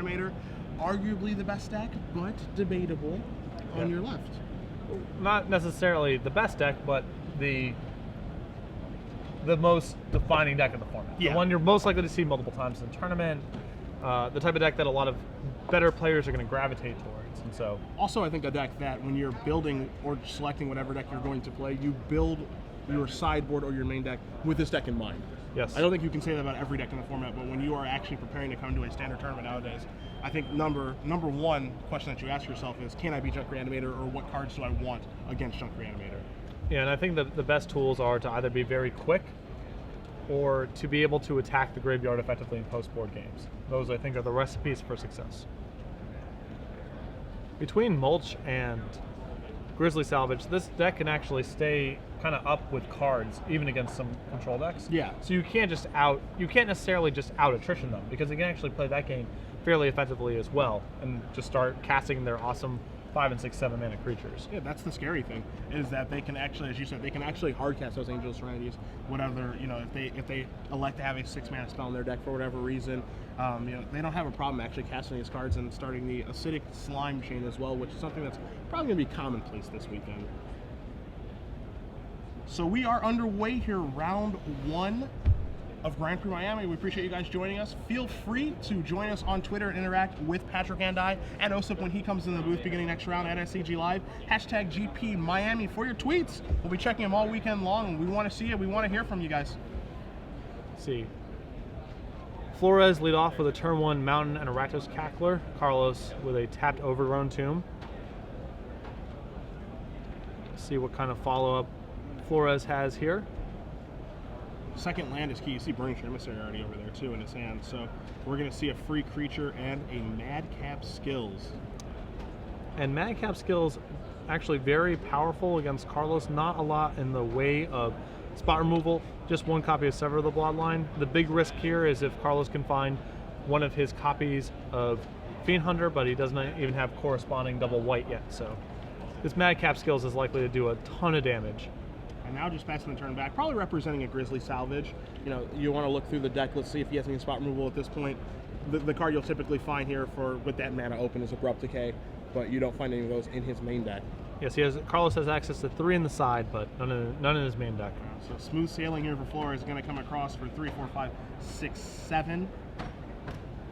Reanimator. Arguably the best deck, but debatable on your left. Not necessarily the best deck, but the most defining deck in the format. The one you're most likely to see multiple times in the tournament. The type of deck that a lot of better players are going to gravitate towards. And so, also, I think a deck that when you're building or selecting whatever deck you're going to play, you build your sideboard or your main deck with this deck in mind. Yes. I don't think you can say that about every deck in the format, but when you are actually preparing to come to a standard tournament nowadays, I think number one question that you ask yourself is, can I beat Junk Reanimator, or what cards do I want against Junk Reanimator? Yeah, and I think that the best tools are to either be very quick or to be able to attack the graveyard effectively in post-board games. Those, I think, are the recipes for success. Between Mulch and Grizzly Salvage, this deck can actually stay kind of up with cards, even against some control decks. Yeah. So you can't necessarily just out attrition them, because they can actually play that game fairly effectively as well, and just start casting their awesome 5 and 6, 7 mana creatures. Yeah, that's the scary thing, is that they can actually, as you said, they can actually hardcast those Angel Serenities, whatever, if they elect to have a 6 mana spell in their deck for whatever reason, they don't have a problem actually casting these cards and starting the Acidic Slime chain as well, which is something that's probably going to be commonplace this weekend. So we are underway here, round 1 of Grand Prix Miami. We appreciate you guys joining us. Feel free to join us on Twitter and interact with Patrick and I and Osip when he comes in the booth beginning next round at SCG Live. Hashtag GPMIA for your tweets. We'll be checking them all weekend long, and we want to see you. We want to hear from you guys. Let's see. Flores lead off with a turn 1 Mountain and a Rakdos Cackler. Carlos with a tapped Overgrown Tomb. Let's see what kind of follow-up Flores has here. Second land is key. You see Burning Emissary already over there too in his hand. So we're going to see a free creature and a Madcap Skills. And Madcap Skills actually very powerful against Carlos. Not a lot in the way of spot removal. Just 1 copy of Sever the Bloodline. The big risk here is if Carlos can find one of his copies of Fiend Hunter, but he doesn't even have corresponding double white yet. So this Madcap Skills is likely to do a ton of damage. And now just passing the turn back, probably representing a Grizzly Salvage. You want to look through the deck. Let's see if he has any spot removal at this point. The card you'll typically find here with that mana open is Abrupt Decay, but you don't find any of those in his main deck. Yes, Carlos has access to 3 in the side, but none in his main deck. So smooth sailing here for Flores is going to come across for 3, 4, 5, 6, 7.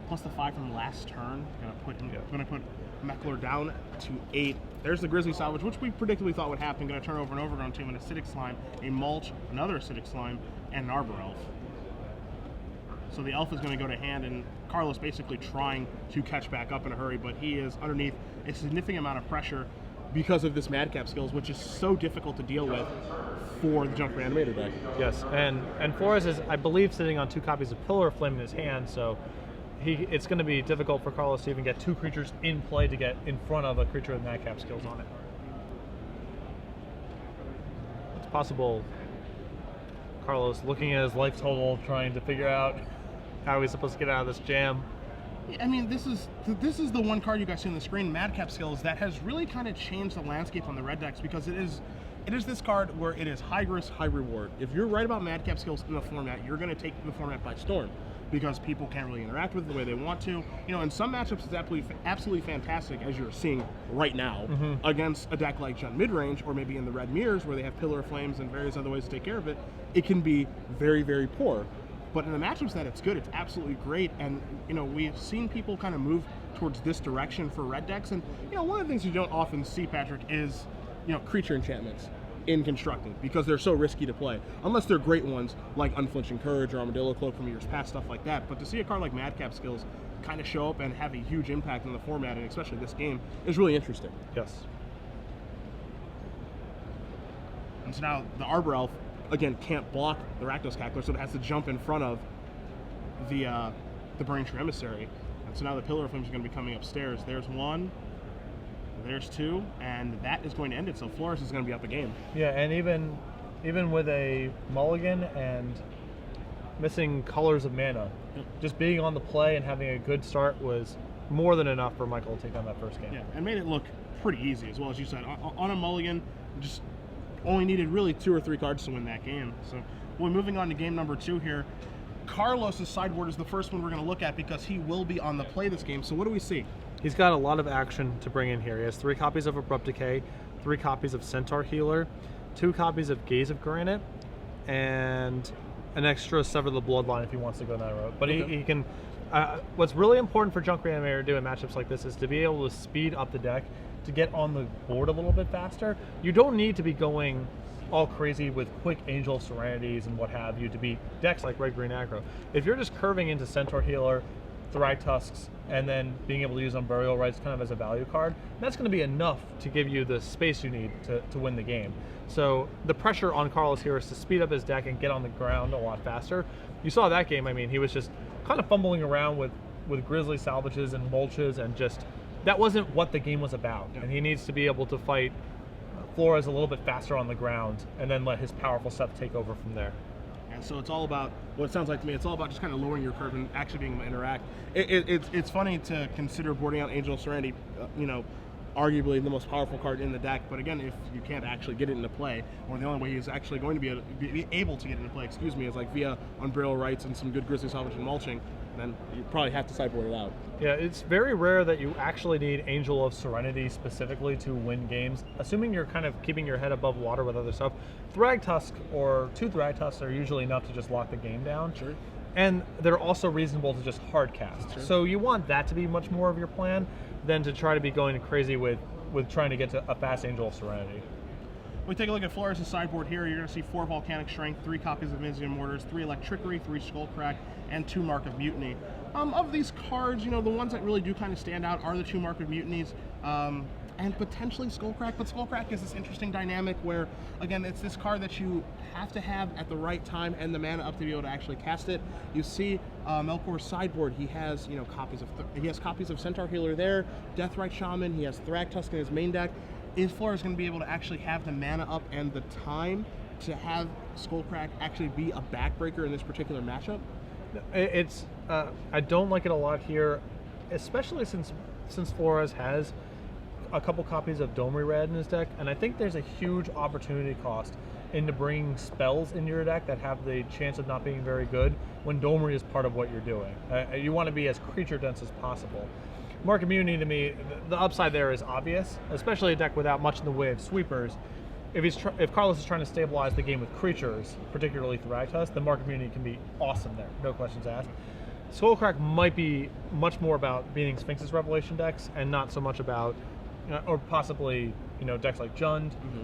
Plus the 5 from the last turn. Going to put Melchor down to 8. There's the Grizzly Salvage, which we predictably thought would happen. Going to turn over an Overgrown Tomb, an Acidic Slime, a Mulch, another Acidic Slime, and an Arbor Elf. So the Elf is going to go to hand, and Carlos basically trying to catch back up in a hurry, but he is underneath a significant amount of pressure because of this Madcap Skills, which is so difficult to deal with for the Junk Reanimator deck. Yes, and Flores is, I believe, sitting on 2 copies of Pillar of Flame in his hand, so it's going to be difficult for Carlos to even get 2 creatures in play to get in front of a creature with Madcap Skills on it. It's possible Carlos looking at his life total, trying to figure out how he's supposed to get out of this jam. I mean, this is the one card you guys see on the screen, Madcap Skills, that has really kind of changed the landscape on the red decks, because it is this card where it is high risk, high reward. If you're right about Madcap Skills in the format, you're going to take the format by storm, because people can't really interact with it the way they want to. In some matchups, it's absolutely fantastic, as you're seeing right now, against a deck like Jund Midrange, or maybe in the Red Mirrors, where they have Pillar of Flames and various other ways to take care of it. It can be very, very poor. But in the matchups that it's good, it's absolutely great. And, we've seen people kind of move towards this direction for red decks. And, one of the things you don't often see, Patrick, is, creature enchantments in Constructed, because they're so risky to play. Unless they're great ones, like Unflinching Courage or Armadillo Cloak from years past, stuff like that. But to see a card like Madcap Skills kind of show up and have a huge impact on the format, and especially this game, is really interesting. Yes. And so now the Arbor Elf, again, can't block the Rakdos Cackler, so it has to jump in front of the Burning Emissary. And so now the Pillar of Flames are going to be coming upstairs. There's 1, there's 2, and that is going to end it. So Flores is going to be out the game. Yeah, and even with a mulligan and missing colors of mana, just being on the play and having a good start was more than enough for Michael to take on that first game. Yeah, and made it look pretty easy, as well, as you said. On a mulligan, just only needed really 2 or 3 cards to win that game. So we're moving on to game number 2 here. Carlos's sideboard is the first one we're going to look at because he will be on the play this game. So what do we see? He's got a lot of action to bring in here. He has 3 copies of Abrupt Decay, 3 copies of Centaur Healer, 2 copies of Gaze of Granite, and an extra Sever the Bloodline if he wants to go that route. But he can... what's really important for Junk Reanimator to do in matchups like this is to be able to speed up the deck to get on the board a little bit faster. You don't need to be going all crazy with quick Angel of Serenities and what have you to beat decks like Red Green Aggro. If you're just curving into Centaur Healer, Thragtusks, and then being able to use Unburial Rites kind of as a value card, that's going to be enough to give you the space you need to win the game. So the pressure on Carlos here is to speed up his deck and get on the ground a lot faster. You saw that game, I mean, he was just kind of fumbling around with Grizzly Salvages and Mulches, and just, that wasn't what the game was about. Yeah. And he needs to be able to fight Flores a little bit faster on the ground and then let his powerful stuff take over from there. And so it's all about, what it sounds like to me, it's all about just kind of lowering your curve and actually being able to interact. It's funny to consider boarding out Angel of Serenity, you know, arguably the most powerful card in the deck, but again, if you can't actually get it into play, or the only way he's actually going to be able to get it into play, is like via Unburial Rites and some good Grizzly Salvage and mulching, then you probably have to sideboard it out. Yeah, it's very rare that you actually need Angel of Serenity specifically to win games. Assuming you're kind of keeping your head above water with other stuff, Thragtusk or 2 Thragtusks are usually enough to just lock the game down. Sure. And they're also reasonable to just hard cast. Sure. So you want that to be much more of your plan than to try to be going crazy with trying to get to a fast Angel of Serenity. We take a look at Flores' sideboard here. You're going to see 4 Volcanic Strength, 3 copies of Mizian Mortars, 3 Electrickery, 3 Skullcrack, and 2 Mark of Mutiny. Of these cards, you know, the ones that really do kind of stand out are the 2 Mark of Mutinies, and potentially Skullcrack. But Skullcrack is this interesting dynamic where, again, it's this card that you have to have at the right time and the mana up to be able to actually cast it. You see Melchor's sideboard. He has, you know, copies of Centaur Healer there, Deathrite Shaman. He has Thragtusk in his main deck. Is Flores going to be able to actually have the mana up and the time to have Skullcrack actually be a backbreaker in this particular matchup? It's I don't like it a lot here, especially since Flores has a couple copies of Domri Red in his deck, and I think there's a huge opportunity cost into bringing spells into your deck that have the chance of not being very good when Domri is part of what you're doing. You want to be as creature dense as possible. Mark Immunity, to me, the upside there is obvious, especially a deck without much in the way of sweepers. If Carlos is trying to stabilize the game with creatures, particularly Thragtusk, then Mark Immunity can be awesome there, no questions asked. Skullcrack might be much more about beating Sphinx's Revelation decks and not so much about, or possibly, you know, decks like Jund. Mm-hmm.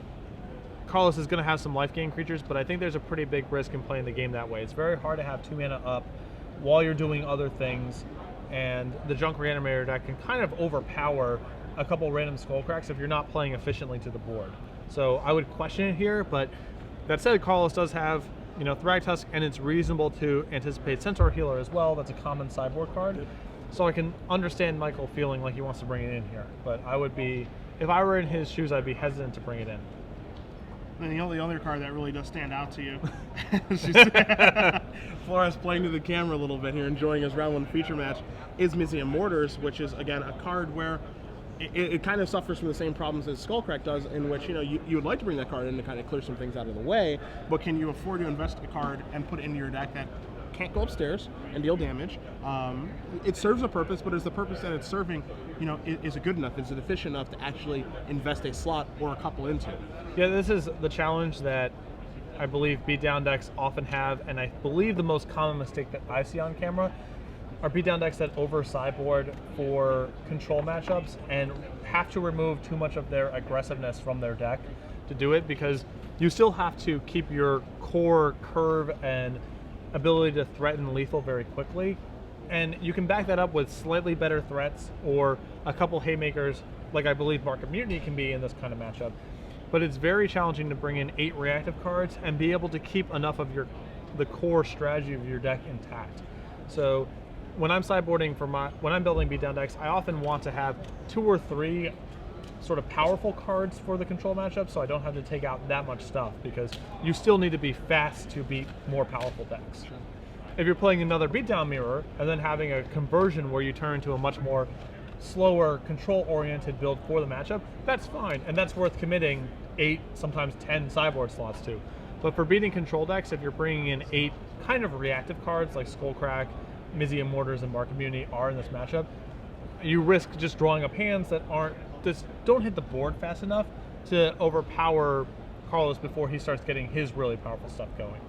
Carlos is going to have some life gain creatures, but I think there's a pretty big risk in playing the game that way. It's very hard to have 2 mana up while you're doing other things, and the Junk Reanimator deck can kind of overpower a couple random Skullcracks if you're not playing efficiently to the board. So I would question it here, but that said, Carlos does have, you know, Thragtusk, and it's reasonable to anticipate Centaur Healer as well. That's a common sideboard card. So I can understand Michael feeling like he wants to bring it in here, but I would be, if I were in his shoes, I'd be hesitant to bring it in. And the only other card that really does stand out to you, Flores playing to the camera a little bit here, enjoying his round 1 feature match, is Mizian Mortars, which is, again, a card where it kind of suffers from the same problems as Skullcrack does, in which, you know, you would like to bring that card in to kind of clear some things out of the way, but can you afford to invest a card and put it into your deck that can't go upstairs and deal damage? It serves a purpose, but is the purpose that it's serving, you know, is it good enough? Is it efficient enough to actually invest a slot or a couple into? Yeah, this is the challenge that I believe beatdown decks often have, and I believe the most common mistake that I see on camera are beatdown decks that over sideboard for control matchups and have to remove too much of their aggressiveness from their deck to do it, because you still have to keep your core curve and ability to threaten lethal very quickly, and you can back that up with slightly better threats or a couple haymakers, like I believe Mark of Mutiny can be in this kind of matchup. But it's very challenging to bring in 8 reactive cards and be able to keep enough of the core strategy of your deck intact. So when I'm sideboarding when I'm building beatdown decks, I often want to have 2 or 3 sort of powerful cards for the control matchup, so I don't have to take out that much stuff, because you still need to be fast to beat more powerful decks. Sure. If you're playing another beatdown mirror and then having a conversion where you turn to a much more slower, control-oriented build for the matchup, that's fine, and that's worth committing 8, sometimes 10 sideboard slots to. But for beating control decks, if you're bringing in 8 kind of reactive cards like Skullcrack, Mizzium Mortars, and Mark Community are in this matchup, you risk just drawing up hands that don't hit the board fast enough to overpower Carlos before he starts getting his really powerful stuff going.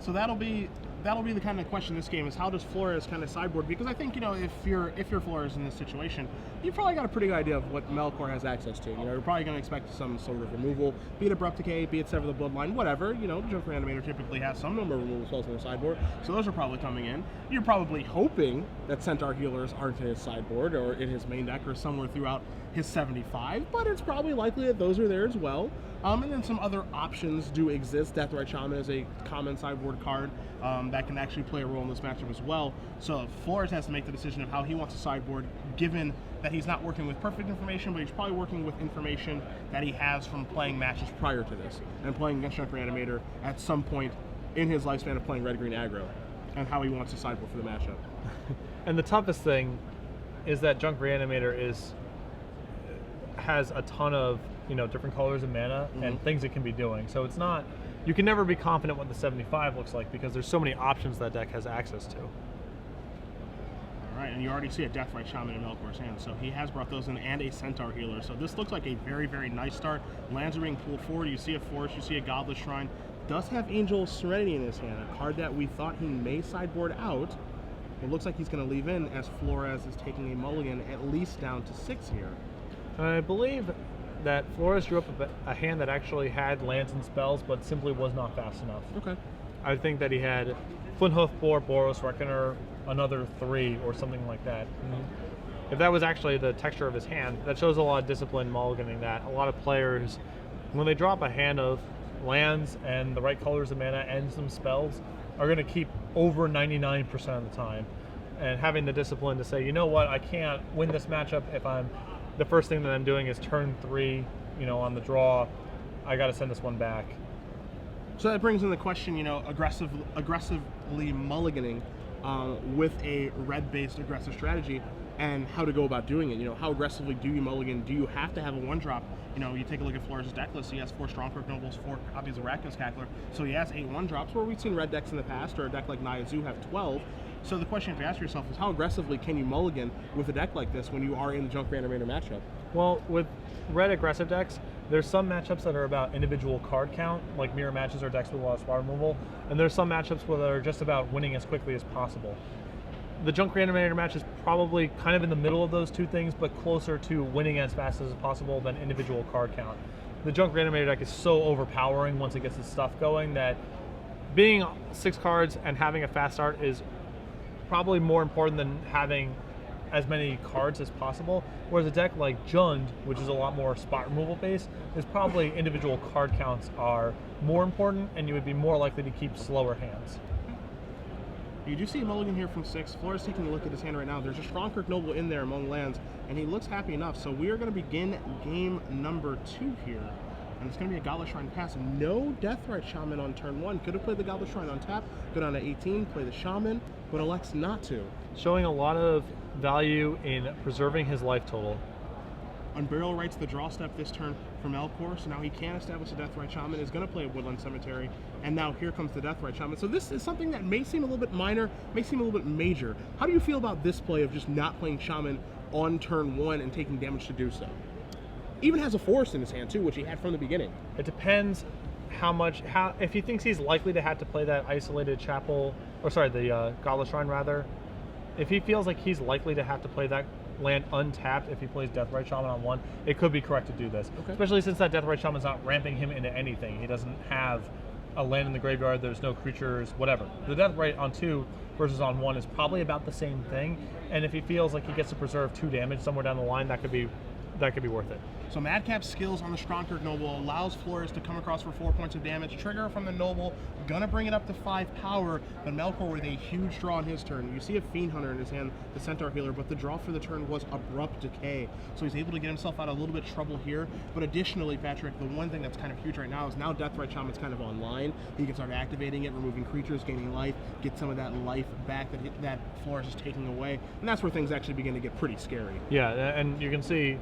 So that'll be the kind of question this game is, how does Flores kind of sideboard? Because I think, if you're Flores in this situation, you've probably got a pretty good idea of what Melchor has access to. You're probably going to expect some sort of removal, be it Abrupt Decay, be it Sever the Bloodline, whatever. Junk Reanimator typically has some number of removal spells on the sideboard, so those are probably coming in. You're probably hoping that Centaur Healers aren't in his sideboard or in his main deck or somewhere throughout his 75, but it's probably likely that those are there as well. And then some other options do exist. Deathrite Shaman is a common sideboard card that can actually play a role in this matchup as well. So Flores has to make the decision of how he wants to sideboard, given that he's not working with perfect information, but he's probably working with information that he has from playing matches prior to this and playing against Junk Reanimator at some point in his lifespan of playing red-green aggro, and how he wants to sideboard for the matchup. And the toughest thing is that Junk Reanimator has a ton of different colors of mana and things it can be doing. So it's not, you can never be confident what the 75 looks like because there's so many options that deck has access to. All right, and you already see a Deathrite Shaman in Melchor's hand, so he has brought those in, and a Centaur Healer. So this looks like a very, very nice start. Lands are being pulled forward. You see a Forest, you see a Godless Shrine. Does have Angel Serenity in his hand, a card that we thought he may sideboard out. It looks like he's going to leave in, as Flores is taking a mulligan at least down to 6 here. I believe that Flores drew up a hand that actually had lands and spells, but simply was not fast enough. Okay. I think that he had Flinthoof, Boros, Reckoner, another 3, or something like that. And if that was actually the texture of his hand, that shows a lot of discipline mulliganing that. A lot of players, when they drop a hand of lands and the right colors of mana and some spells, are going to keep over 99% of the time. And having the discipline to say, you know what, I can't win this matchup if the first thing that I'm doing is turn 3, on the draw, I got to send this one back. So that brings in the question, aggressively mulliganing with a red-based aggressive strategy, and how to go about doing it. How aggressively do you mulligan? Do you have to have a 1-drop? You take a look at Flores' deck list. He has 4 Strongcroak Nobles, 4 copies of Rakdos Cackler, so he has 8 1-drops, where we've seen red decks in the past, or a deck like Nyazu have 12. So the question you have to ask yourself is, how aggressively can you mulligan with a deck like this when you are in the Junk Reanimator matchup? Well, with red aggressive decks, there's some matchups that are about individual card count, like mirror matches or decks with a lot of spot removal, and there's some matchups where they're just about winning as quickly as possible. The Junk Reanimator match is probably kind of in the middle of those two things, but closer to winning as fast as possible than individual card count. The Junk Reanimator deck is so overpowering once it gets its stuff going that being 6 cards and having a fast start is probably more important than having as many cards as possible, whereas a deck like Jund, which is a lot more spot removal based, is probably individual card counts are more important, and you would be more likely to keep slower hands. You do see a mulligan here from 6. Flores taking a look at his hand right now. There's a Strongcroak Noble in there among lands, and he looks happy enough. So we are going to begin game number 2 here. And it's going to be a Godless Shrine pass. No Deathrite Shaman on turn 1. Could have played the Godless Shrine on tap, go down to 18, play the Shaman, but elects not to. Showing a lot of value in preserving his life total. Unburial Rites the draw step this turn from Melchor, so now he can establish a Deathrite Shaman, is going to play a Woodland Cemetery, and now here comes the Deathrite Shaman. So this is something that may seem a little bit minor, may seem a little bit major. How do you feel about this play of just not playing Shaman on turn 1 and taking damage to do so? Even has a Forest in his hand too, which he had from the beginning. It depends if he thinks he's likely to have to play that isolated chapel, or sorry, the Godless Shrine rather. If he feels like he's likely to have to play that land untapped if he plays Deathrite Shaman on 1, it could be correct to do this. Okay. Especially since that Deathrite Shaman is not ramping him into anything. He doesn't have a land in the graveyard, there's no creatures, whatever. The Deathrite on 2 versus on 1 is probably about the same thing, and if he feels like he gets to preserve 2 damage somewhere down the line, that could be worth it. So Madcap's skills on the Strongcroak Noble allows Flores to come across for 4 points of damage. Trigger from the Noble, gonna bring it up to 5 power, but Melchor with a huge draw on his turn. You see a Fiend Hunter in his hand, the Centaur Healer, but the draw for the turn was Abrupt Decay. So he's able to get himself out of a little bit of trouble here. But additionally, Patrick, the one thing that's kind of huge right now is now Deathrite Shaman's kind of online. He can start activating it, removing creatures, gaining life, get some of that life back that Flores is taking away. And that's where things actually begin to get pretty scary. Yeah, and you can see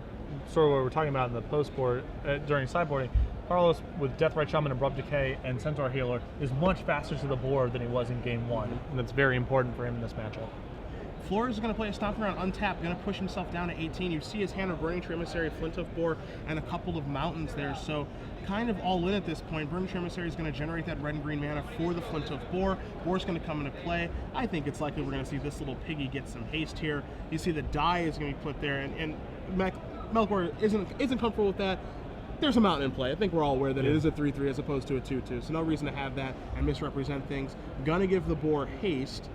sort of what we're talking about in the post board during sideboarding. Carlos, with Deathrite Shaman, Abrupt Decay, and Centaur Healer, is much faster to the board than he was in game 1, and that's very important for him in this matchup. Flores is going to play a Stomping Ground untapped, going to push himself down to 18. You see his hand of Burning Tree Emissary, Flinthoof Boar, and a couple of mountains there, so kind of all in at this point. Burning Tree Emissary is going to generate that red and green mana for the Flinthoof Boar. Boar's going to come into play. I think it's likely we're going to see this little piggy get some haste here. You see the die is going to be put there, and Melchor isn't comfortable with that. There's a mountain in play. I think we're all aware that it is a 3/3 as opposed to a 2/2, so no reason to have that and misrepresent things. Gonna give the boar haste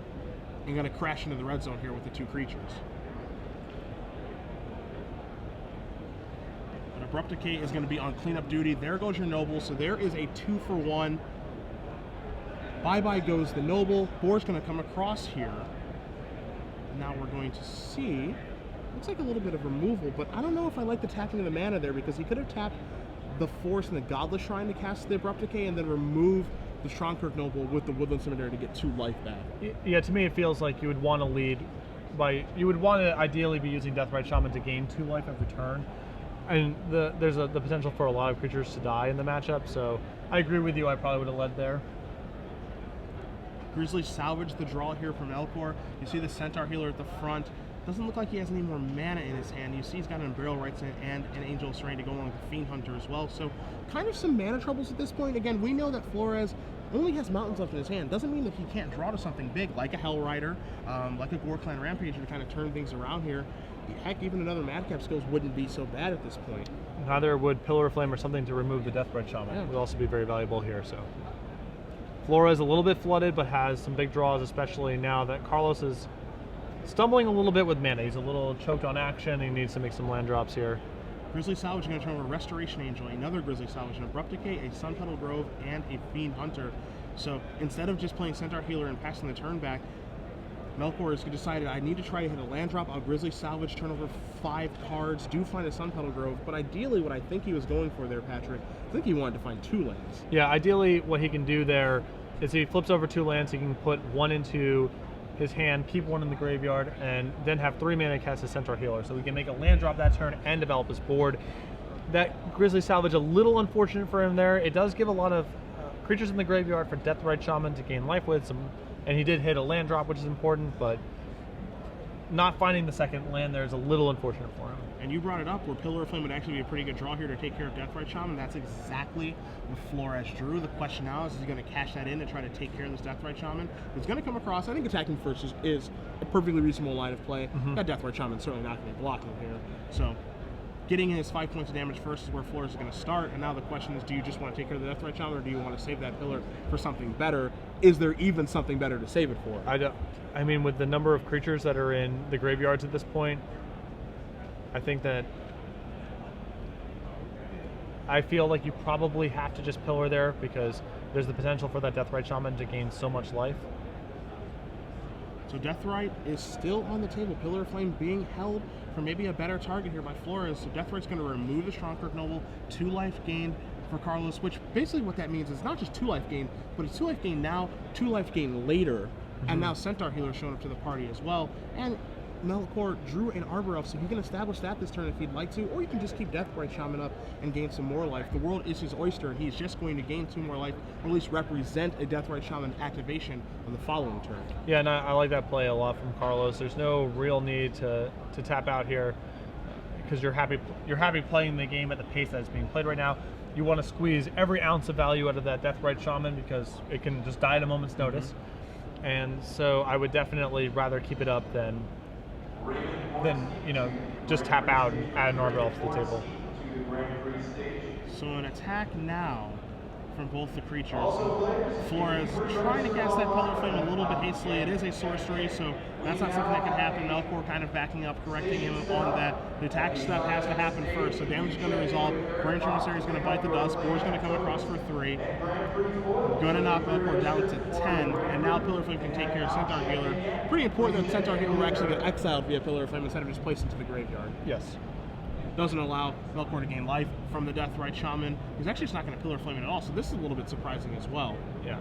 and gonna crash into the red zone here with the 2 creatures. But Abrupt Decay is gonna be on cleanup duty. There goes your Noble, so there is a 2-for-1. Bye-bye goes the Noble. Boar's gonna come across here. Now we're going to see, looks like a little bit of removal, but I don't know if I like the tapping of the mana there, because he could have tapped the Force and the Godless Shrine to cast the Abrupt Decay and then remove the Strongkirk Noble with the Woodland Cemetery to get 2 life back. Yeah, to me it feels like you would want to lead by, you would want to ideally be using Deathrite Shaman to gain 2 life every turn. And there's the potential for a lot of creatures to die in the matchup, so I agree with you, I probably would have led there. Grizzly salvaged the draw here from Melchor. You see the Centaur Healer at the front. Doesn't look like he has any more mana in his hand. You see he's got an Burial Rites and an Angel of Serenity to go along with the Fiend Hunter as well. So kind of some mana troubles at this point. Again, we know that Flores only has mountains left in his hand. Doesn't mean that he can't draw to something big, like a Hell Rider, like a Gore Clan Rampager to kind of turn things around here. Heck, even another Madcap Skills wouldn't be so bad at this point. Neither would Pillar of Flame or something to remove the Deathrite Shaman. It would also be very valuable here. So Flores a little bit flooded, but has some big draws, especially now that Carlos is stumbling a little bit with mana. He's a little choked on action. He needs to make some land drops here. Grizzly Salvage is going to turn over Restoration Angel, another Grizzly Salvage, an Abrupt Decay, a Sunpetal Grove, and a Fiend Hunter. So instead of just playing Centaur Healer and passing the turn back, Melchor has decided I need to try to hit a land drop. I'll Grizzly Salvage, turn over 5 cards, do find a Sunpetal Grove, but ideally what I think he was going for there, Patrick, I think he wanted to find 2 lands. Yeah, ideally what he can do there is he flips over 2 lands, he can put 1 into his hand, keep 1 in the graveyard, and then have 3 mana to cast his Centaur Healer. So we can make a land drop that turn and develop his board. That Grizzly Salvage, a little unfortunate for him there. It does give a lot of creatures in the graveyard for Deathrite Shaman to gain life with, and he did hit a land drop, which is important, but not finding the second land there is a little unfortunate for him. And you brought it up where Pillar of Flame would actually be a pretty good draw here to take care of Deathrite Shaman. That's exactly what Flores drew. The question now is he going to cash that in to try to take care of this Deathrite Shaman? It's going to come across. I think attacking first is a perfectly reasonable line of play. That Deathrite Shaman certainly not going to be blocking here. So getting in his 5 points of damage first is where Flores is going to start. And now the question is, do you just want to take care of the Deathrite Shaman, or do you want to save that pillar for something better? Is there even something better to save it for? I mean, with the number of creatures that are in the graveyards at this point, I think that I feel like you probably have to just pillar there, because there's the potential for that Deathrite Shaman to gain so much life. So Deathrite is still on the table. Pillar of Flame being held for maybe a better target here by Flores. So Deathrite's going to remove the Strongkirk Noble, 2 life gained for Carlos, which basically what that means is not just 2 life gain, but it's 2 life gain now, 2 life gain later, and now Centaur Healer showing up to the party as well. And Melchor drew an Arbor Elf, so he can establish that this turn if he'd like to, or you can just keep Deathrite Shaman up and gain some more life. The world is his oyster, and he's just going to gain 2 more life, or at least represent a Deathrite Shaman activation on the following turn. Yeah, and I like that play a lot from Carlos. There's no real need to tap out here, because you're happy playing the game at the pace that is being played right now. You want to squeeze every ounce of value out of that Deathrite Shaman, because it can just die at a moment's notice. And so I would definitely rather keep it up than just tap out and add an Arbor Elf to the table. So an attack now from both the creatures. Flores trying to cast that Pillar of Flame a little bit hastily. It is a sorcery, so that's not something that can happen. Melchor kind of backing up, correcting him on that. The attack stuff has to happen first, so damage is going to resolve. Burning Tree Emissary is going to bite the dust. Boar's going to come across for 3. Going to knock Melchor down to 10, and now Pillar of Flame can take care of Centaur Healer. Pretty important that Centaur Healer will actually get exiled via Pillar of Flame instead of just placed into the graveyard. Yes. Doesn't allow Melchor to gain life from the Deathrite Shaman. He's actually just not going to Pillar of Flame at all, so this is a little bit surprising as well. Yeah.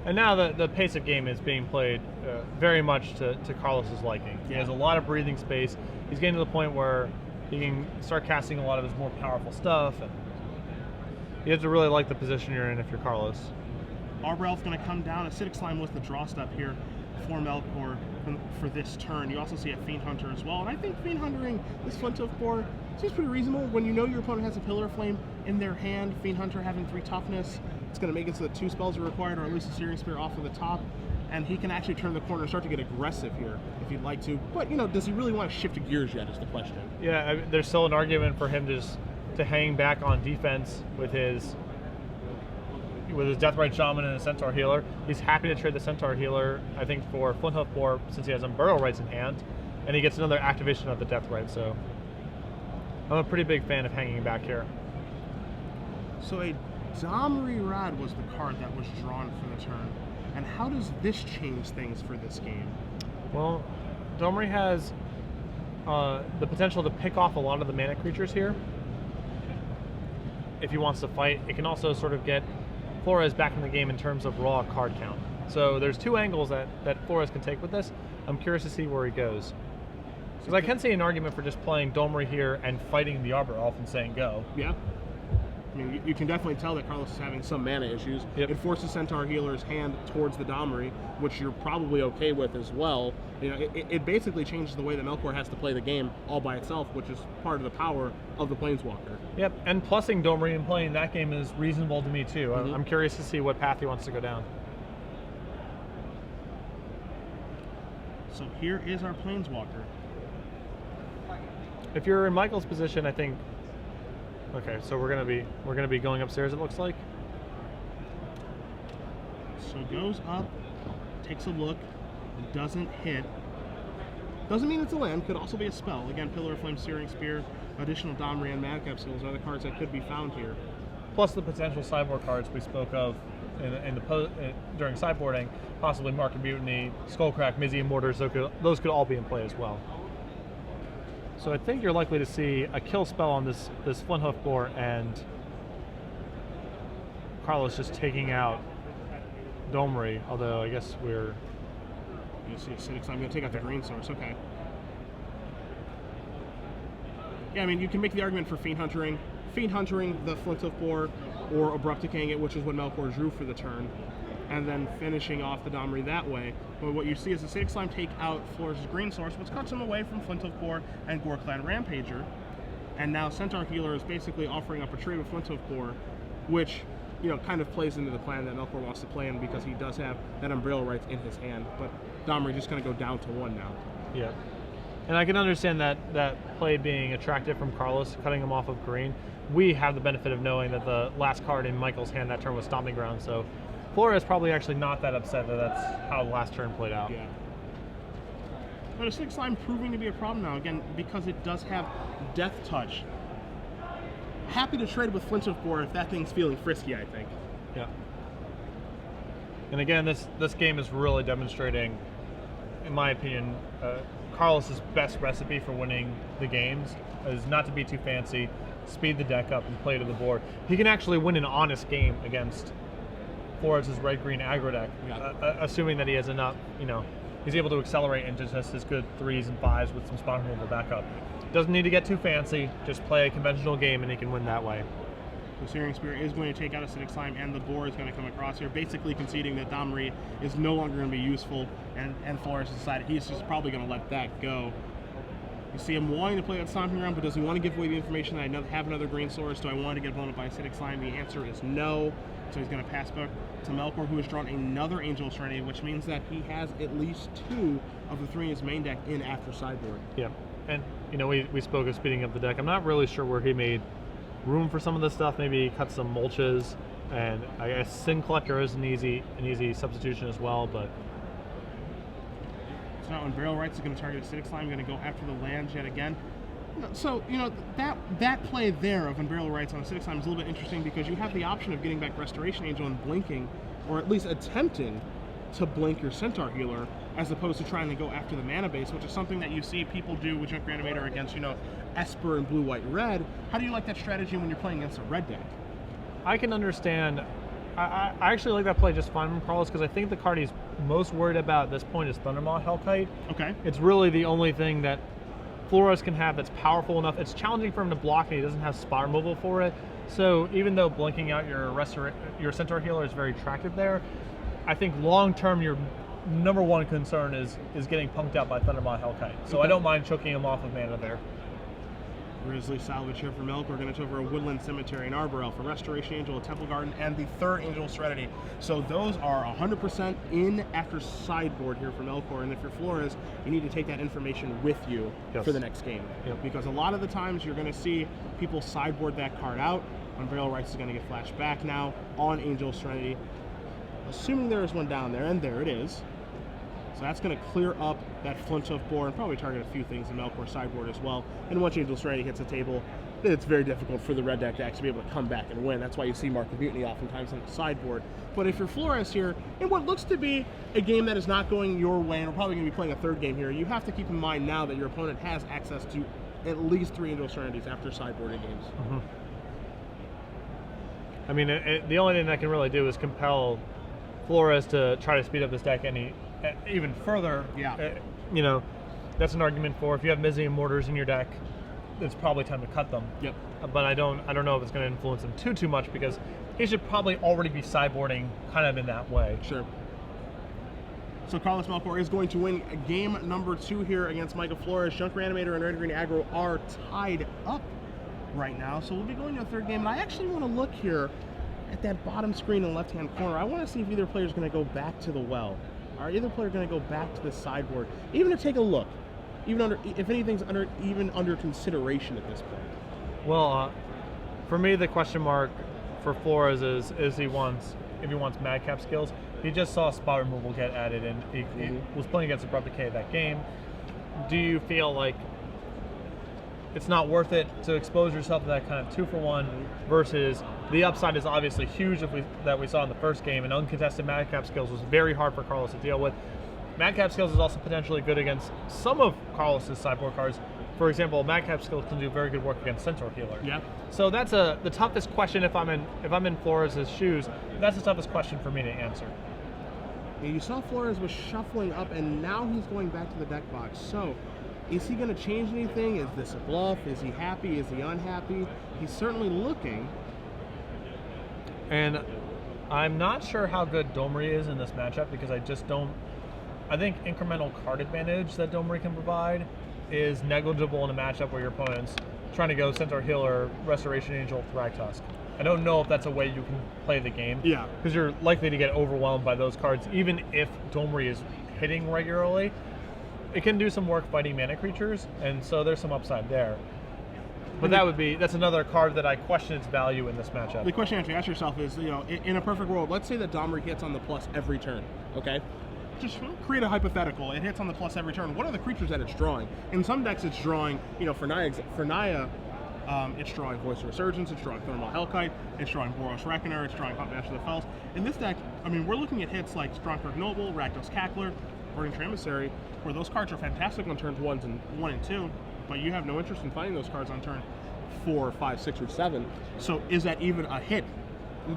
And now the pace of game is being played very much to Carlos's liking. He has a lot of breathing space. He's getting to the point where he can start casting a lot of his more powerful stuff. You have to really like the position you're in if you're Carlos. Arborel's going to come down. Acidic Slime was the draw step here for Melchor for this turn. You also see a Fiend Hunter as well. And I think Fiend Huntering this Flinthoof Boar seems pretty reasonable. When you know your opponent has a Pillar of Flame in their hand, Fiend Hunter having 3 toughness, it's going to make it so that 2 spells are required, or at least a Searing Spear off of the top. And he can actually turn the corner and start to get aggressive here if he'd like to. But, you know, does he really want to shift gears yet is the question. Yeah, I mean, there's still an argument for him to hang back on defense with his Deathrite Shaman and a Centaur Healer. He's happy to trade the Centaur Healer, I think, for Flinthoof Boar since he has Burial Rites in hand, and he gets another activation of the Deathrite, so I'm a pretty big fan of hanging back here. So a Domri Rad was the card that was drawn for the turn. And how does this change things for this game? Well, Domri has the potential to pick off a lot of the mana creatures here if he wants to fight. It can also sort of get Flores back in the game in terms of raw card count. So there's 2 angles that Flores can take with this. I'm curious to see where he goes. Because I can see an argument for just playing Domri here and fighting the Arbor Elf and saying go. Yeah. I mean, you can definitely tell that Carlos is having some mana issues. Yep. It forces Centaur Healer's hand towards the Domri, which you're probably okay with as well. You know, it basically changes the way that Melchor has to play the game all by itself, which is part of the power of the Planeswalker. Yep, and plussing Domri and playing that game is reasonable to me too. Mm-hmm. I'm curious to see what path he wants to go down. So here is our Planeswalker. If you're in Michael's position, I think. Okay, so we're gonna be going upstairs. It looks like. So goes up, takes a look, doesn't hit. Doesn't mean it's a land. Could also be a spell. Again, Pillar of Flame, Searing Spear, additional Domri and Madcap Skills are the cards that could be found here. Plus the potential sideboard cards we spoke of during sideboarding, possibly Market Mutiny, Skullcrack, Mizzy Mortars. Those could all be in play as well. So I think you're likely to see a kill spell on this Flinthoof Boar and Carlos just taking out Domri, although I guess we're... You see Acidic Slime, I'm going to take out the green source, okay. Yeah, I mean, you can make the argument for Fiend Huntering the Flinthoof Boar, or Abrupt Decaying it, which is what Melchor drew for the turn, and then finishing off the Domri that way. But what you see is the Acidic Slime take out Flores' green source, which cuts him away from Flinthoof Boar and Gore-Clan Rampager. And now Centaur Healer is basically offering up a trade with Flinthoof Boar, which, you know, kind of plays into the plan that Melchor wants to play in because he does have that Umbrella Rights in his hand. But Domri just going to go down to 1 now. Yeah. And I can understand that play being attractive from Carlos, cutting him off of green. We have the benefit of knowing that the last card in Michael's hand that turn was Stomping Ground, so Flores probably actually not that upset that that's how the last turn played out. Yeah. But Acidic Slime proving to be a problem now, again, because it does have Death Touch. Happy to trade with Flinthoof Boar if that thing's feeling frisky, I think. Yeah. And again, this game is really demonstrating, in my opinion, Carlos's best recipe for winning the games is not to be too fancy, speed the deck up, and play to the board. He can actually win an honest game against Flores' red-green aggro deck, assuming that he has enough, you know, he's able to accelerate into just his good 3s and 5s with some spot removal backup. Doesn't need to get too fancy, just play a conventional game and he can win that way. So Searing Spear is going to take out Acidic Slime, and the Boar is going to come across here, basically conceding that Domri is no longer going to be useful, and Flores has decided he's just probably going to let that go. You see him wanting to play that Stomping Ground, but does he want to give away the information that I have another green source? Do I want to get blown up by Acidic Slime? The answer is no. So he's going to pass back to Melchor, who has drawn another Angel of Serenity, which means that he has at least 2 of the 3 in his main deck in after sideboard. Yeah, and you know, we spoke of speeding up the deck. I'm not really sure where he made room for some of this stuff. Maybe he cut some mulches, and I guess Sin Collector is an easy substitution as well, but... So now when Burial Rights is going to target Acidic Slime, going to go after the lands yet again. So, you know, that play there of Unburial Rights on Acidic Slime is a little bit interesting because you have the option of getting back Restoration Angel and blinking, or at least attempting to blink your Centaur Healer, as opposed to trying to go after the mana base, which is something that you see people do with Junk Reanimator against, you know, Esper and Blue, White, Red. How do you like that strategy when you're playing against a red deck? I can understand. I actually like that play just fine from Carlos because I think the card he's most worried about at this point is Thundermaw Hellkite. Okay. It's really the only thing that Flores can have that's powerful enough. It's challenging for him to block, and he doesn't have spot removal for it. So even though blinking out your Centaur Healer is very attractive there, I think long term your number one concern is getting punked out by Thundermaw Hellkite. So I don't mind choking him off of mana there. Grizzly Salvage here for Melchor. We're going to take over a Woodland Cemetery, an Arbor Elf, a Restoration Angel, a Temple Garden, and the third Angel of Serenity. So those are 100% in after sideboard here for Melchor. And if you're Flores, you need to take that information with you for the next game. Because a lot of the times you're going to see people sideboard that card out. Unveil Rites is going to get flashed back now on Angel of Serenity. Assuming there is one down there, and there it is. So that's going to clear up that Flintshoof board and probably target a few things in Melchor sideboard as well. And once Angel of Serenity hits the table, it's very difficult for the red deck to actually be able to come back and win. That's why you see Mark of Mutiny oftentimes on the sideboard. But if you're Flores here, in what looks to be a game that is not going your way, and we're probably going to be playing a third game here, you have to keep in mind now that your opponent has access to at least 3 Angel of Serenities after sideboarding games. I mean, the only thing that can really do is compel Flores to try to speed up this deck even further. You know, that's an argument for if you have Mizzy and Mortars in your deck, it's probably time to cut them. But I don't know if it's going to influence him too much, because he should probably already be sideboarding kind of in that way. So Carlos Melchor is going to win game number 2 here against Michael Flores. Junk Reanimator and Red Green Aggro are tied up right now, so we'll be going to a third game. And I actually want to look here at that bottom screen in the left-hand corner. I want to see if either player is going to go back to the well. Are either player going to go back to the sideboard, even to take a look, if anything's under consideration at this point? Well, for me, the question mark for Flores is if he wants Madcap skills. He just saw spot removal get added, and he was playing against Abrupt Decay that game. Do you feel like it's not worth it to expose yourself to that kind of 2-for-1 versus the upside is obviously huge that we saw in the first game, and uncontested Madcap skills was very hard for Carlos to deal with. Madcap skills is also potentially good against some of Carlos's sideboard cards. For example, Madcap skills can do very good work against Centaur Healer. So that's the toughest question if I'm in Flores' shoes. That's the toughest question for me to answer. You saw Flores was shuffling up, and now he's going back to the deck box. So is he going to change anything? Is this a bluff? Is he happy? Is he unhappy? He's certainly looking. And I'm not sure how good Domri is in this matchup, because I think incremental card advantage that Domri can provide is negligible in a matchup where your opponent's trying to go Centaur Healer, Restoration Angel, Thragtusk. I don't know if that's a way you can play the game. Because you're likely to get overwhelmed by those cards, even if Domri is hitting regularly. It can do some work fighting mana creatures, and so there's some upside there. But that's another card that I question its value in this matchup. The question you have to ask yourself is, in a perfect world, let's say that Domri hits on the plus every turn, okay? Just create a hypothetical. It hits on the plus every turn. What are the creatures that it's drawing? In some decks, it's drawing, for Naya, it's drawing Voice of Resurgence, it's drawing Thundermaw Hellkite, it's drawing Boros Reckoner, it's drawing Hunt Master of the Fells. In this deck, we're looking at hits like Strongkirk Noble, Rakdos Cackler, Verdant Emissary, where those cards are fantastic on turns 1 and 2, but you have no interest in fighting those cards on turn 4, 5, 6, or 7. So is that even a hit?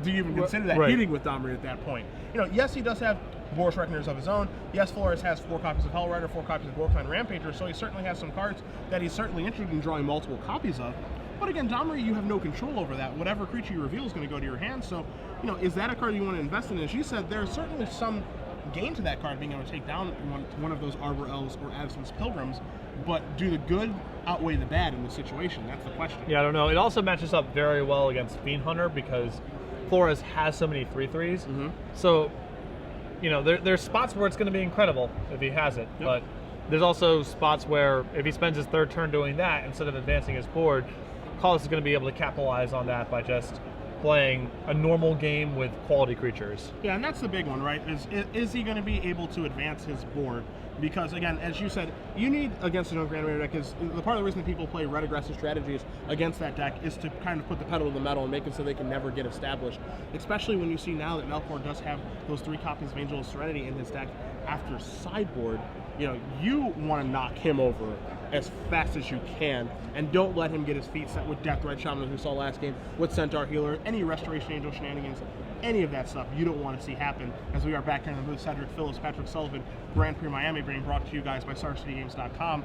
Do you even consider that hitting with Domri at that point? Yes, he does have Boros Reckoners of his own. Yes, Flores has 4 copies of Hellrider, 4 copies of Gorkline Rampager, so he certainly has some cards that he's certainly interested in drawing multiple copies of. But again, Domri, you have no control over that. Whatever creature you reveal is going to go to your hand, so, is that a card you want to invest in? As you said, there's certainly some gain to that card being able to take down one of those Arbor Elves or Absence Pilgrims, but do the good outweigh the bad in this situation? That's the question. I don't know. It also matches up very well against Fiend Hunter, because Flores has so many 3/3s. So, there's spots where it's going to be incredible if he has it, but there's also spots where if he spends his third turn doing that instead of advancing his board, Carlos is going to be able to capitalize on that by just playing a normal game with quality creatures. And that's the big one, right? Is he going to be able to advance his board? Because again, as you said, you need against a Junk Reanimator deck, is the part of the reason that people play red aggressive strategies against that deck is to kind of put the pedal to the metal and make it so they can never get established. Especially when you see now that Melchor does have those 3 copies of Angel of Serenity in his deck after sideboard. You want to knock him over as fast as you can, and don't let him get his feet set with Deathrite Shaman, as we saw last game, with Centaur Healer, any Restoration Angel shenanigans, any of that stuff you don't want to see happen. As we are back here in the booth, Cedric Phillips, Patrick Sullivan, Grand Prix Miami, being brought to you guys by StarCityGames.com.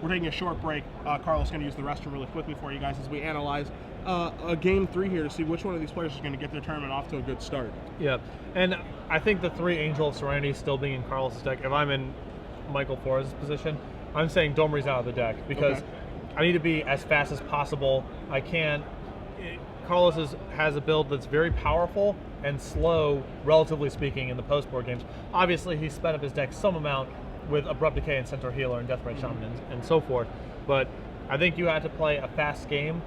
we're taking a short break. Carlos is going to use the restroom really quickly for you guys as we analyze a game 3 here to see which one of these players is going to get their tournament off to a good start. Yeah, and I think the 3 Angel of Serenity still being in Carlos' deck, if I'm in Michael Flores' position, I'm saying Domri's out of the deck because I need to be as fast as possible. I can't. Carlos has a build that's very powerful and slow, relatively speaking, in the post-board games. Obviously, he sped up his deck some amount with Abrupt Decay and Centaur Healer and Deathbright Shaman and so forth, but I think you had to play a fast game,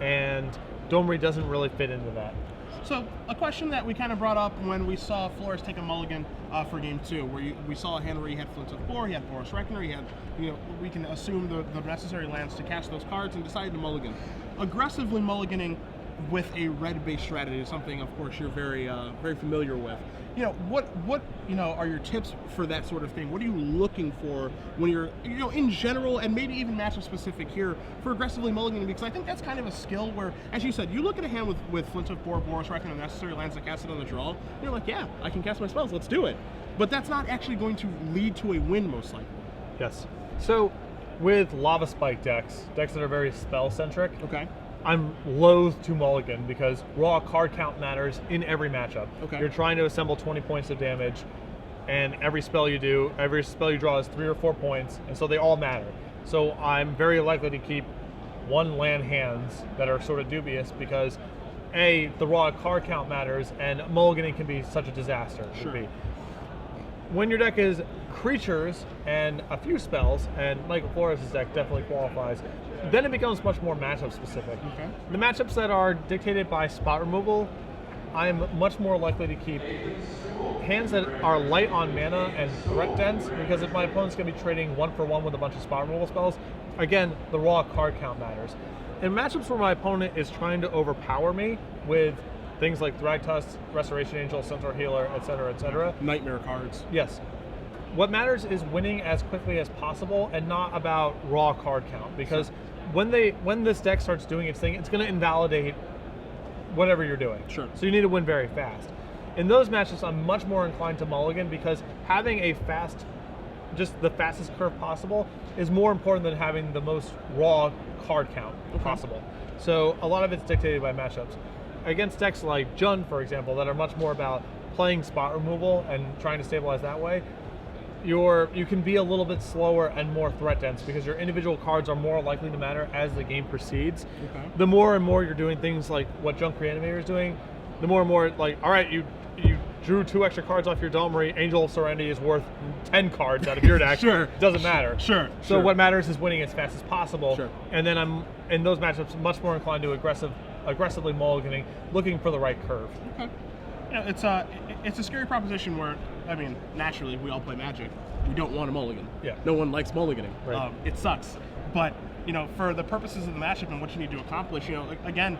and Domri doesn't really fit into that. So a question that we kind of brought up when we saw Flores take a mulligan for game 2, where we saw a hand where he had Flint of 4, he had Boros Reckoner, he had, we can assume the necessary lands to cast those cards, and decided to mulligan. Aggressively mulliganing with a red-based strategy is something, of course, you're very familiar with. What are your tips for that sort of thing? What are you looking for when you're, in general, and maybe even matchup specific here for aggressively mulliganing? Because I think that's kind of a skill where, as you said, you look at a hand with Flint of 4, Boros Reckoner, and necessary lands to cast it on the draw. You're like, yeah, I can cast my spells. Let's do it. But that's not actually going to lead to a win, most likely. Yes. So with Lava Spike decks that are very spell centric. Okay. I'm loath to mulligan because raw card count matters in every matchup. Okay. You're trying to assemble 20 points of damage, and every spell you draw is 3 or 4 points, and so they all matter. So I'm very likely to keep 1 land hands that are sort of dubious because A, the raw card count matters, and mulliganing can be such a disaster. Sure. When your deck is creatures and a few spells, and Michael Flores' deck definitely qualifies, then it becomes much more matchup specific. Okay. The matchups that are dictated by spot removal, I'm much more likely to keep hands that are light on mana and threat dense, because if my opponent's going to be trading 1-for-1 with a bunch of spot removal spells, again, the raw card count matters. In matchups where my opponent is trying to overpower me with things like Thragtusk, Restoration Angel, Centaur Healer, etc., Nightmare cards. yes. What matters is winning as quickly as possible and not about raw card count, because when this deck starts doing its thing, it's going to invalidate whatever you're doing. Sure. So you need to win very fast. In those matches, I'm much more inclined to mulligan because having a just the fastest curve possible is more important than having the most raw card count possible. So a lot of it's dictated by matchups. Against decks like Jund, for example, that are much more about playing spot removal and trying to stabilize that way, you can be a little bit slower and more threat dense because your individual cards are more likely to matter as the game proceeds. Okay. The more and more you're doing things like what Junk Reanimator is doing, the more and more like, all right, you drew 2 extra cards off your Domri, Angel of Serenity is worth 10 cards out of your deck. Sure. Doesn't matter. Sure. So what matters is winning as fast as possible. Sure. And then I'm, in those matchups, much more inclined to aggressively mulliganing, looking for the right curve. Okay. It's a scary proposition where, naturally, we all play Magic. We don't want a mulligan. Yeah. No one likes mulliganing. Right. It sucks. But, for the purposes of the matchup and what you need to accomplish, again,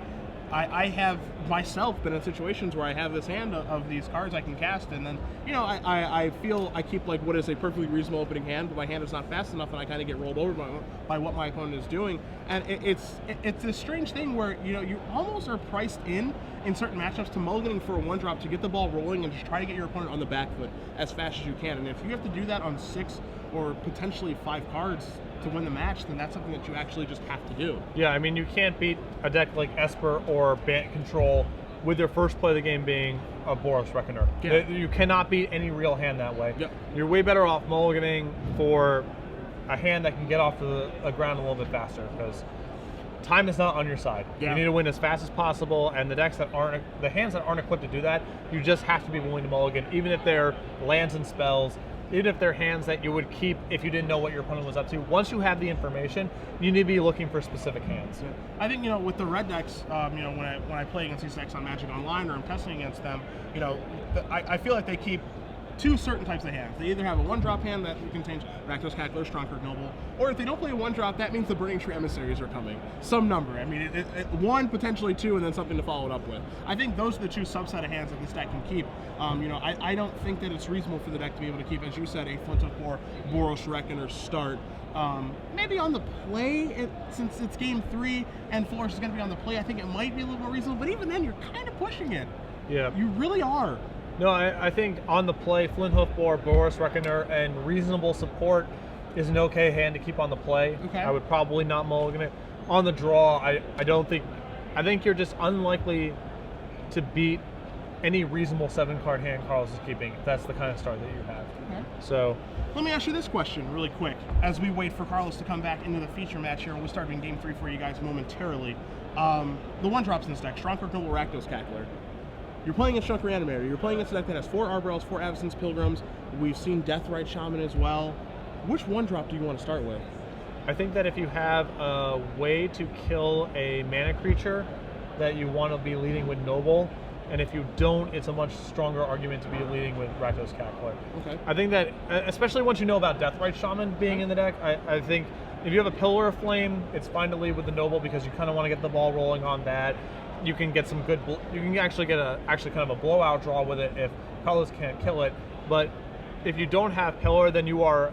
I have myself been in situations where I have this hand of these cards I can cast, and then, I feel I keep like what is a perfectly reasonable opening hand, but my hand is not fast enough, and I kind of get rolled over by what my opponent is doing. And it's this strange thing where, you almost are priced in certain matchups to mulliganing for a 1-drop to get the ball rolling and just try to get your opponent on the back foot as fast as you can. And if you have to do that on 6 or potentially 5 cards to win the match, then that's something that you actually just have to do. Yeah, you can't beat a deck like Esper or Bant Control with your first play of the game being a Boros Reckoner. Yeah. You cannot beat any real hand that way. Yep. You're way better off mulliganing for a hand that can get off the ground a little bit faster, because time is not on your side. Yeah. You need to win as fast as possible, and the hands that aren't equipped to do that, you just have to be willing to mulligan, even if they're lands and spells, even if they're hands that you would keep if you didn't know what your opponent was up to. Once you have the information, you need to be looking for specific hands. I think, with the red decks, when I play against these decks on Magic Online or I'm testing against them, I feel like they keep 2 certain types of hands. They either have a 1-drop hand that contains Rakdos, Cackler, Strongkirk, Noble, or if they don't play a 1-drop, that means the Burning Tree Emissaries are coming. Some number. 1, potentially 2, and then something to follow it up with. I think those are the 2 subset of hands that this deck can keep. I don't think that it's reasonable for the deck to be able to keep, as you said, a Flint of 4 Boros Reckoner start. Maybe on the play, since it's game 3 and Flores is going to be on the play, I think it might be a little more reasonable, but even then, you're kind of pushing it. Yeah. You really are. No, I think on the play, Flinthoof Boar, Boros Reckoner, and reasonable support is an okay hand to keep on the play. Okay. I would probably not mulligan it. On the draw, I think you're just unlikely to beat any reasonable 7-card hand Carlos is keeping, if that's the kind of start that you have. Okay. So let me ask you this question really quick as we wait for Carlos to come back into the feature match here, and we'll start in game 3 for you guys momentarily. The 1-drops in this deck, Stronghold Noble, Rakdos, Cackler. You're playing against Junk Reanimator. You're playing against a deck that has 4 Arborels, 4 Avacyn's Pilgrims. We've seen Deathrite Shaman as well. Which 1-drop do you want to start with? I think that if you have a way to kill a mana creature, that you want to be leading with Noble, and if you don't, it's a much stronger argument to be leading with Rakdos Cackler. Okay. I think that, especially once you know about Deathrite Shaman being in the deck, I think if you have a Pillar of Flame, it's fine to lead with the Noble because you kind of want to get the ball rolling on that. You can get some good, you can actually get kind of a blowout draw with it if Carlos can't kill it. But if you don't have Pillar, then you are